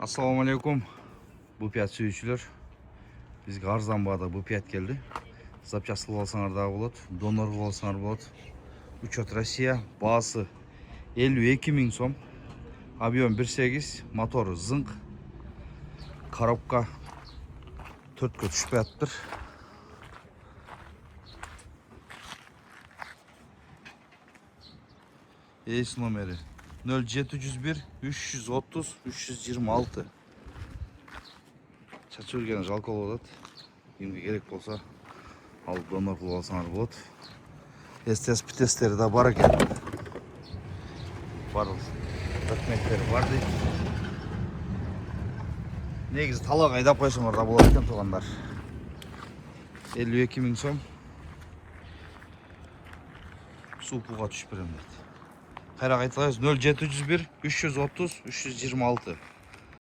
Assalamu alaikum. Bu piyat suyucular. Bizge arzan bağda bu piyat geldi. Zapçasılı alsanlar daha bulat. Donor alsanlar bulat. Uçot Rossiya. Bağısı 52.000 som. Avion 1.8. Motoru zınk. Karabka 4 köt şüphetttir. ES numeri 0701 330 326. Çaçı ürgeni жалко болады. Kimге керек болса алып донор қылып алсаңар болады. СТС тесттері де бар екен. Барлық документтері бар дейді. Негізі талақ айдап қойсаңар да болады екен туғандар. 52.000 сом. Су пуға түсіп беремін дейді. Қайрақ айтылайыз 0701 330 326.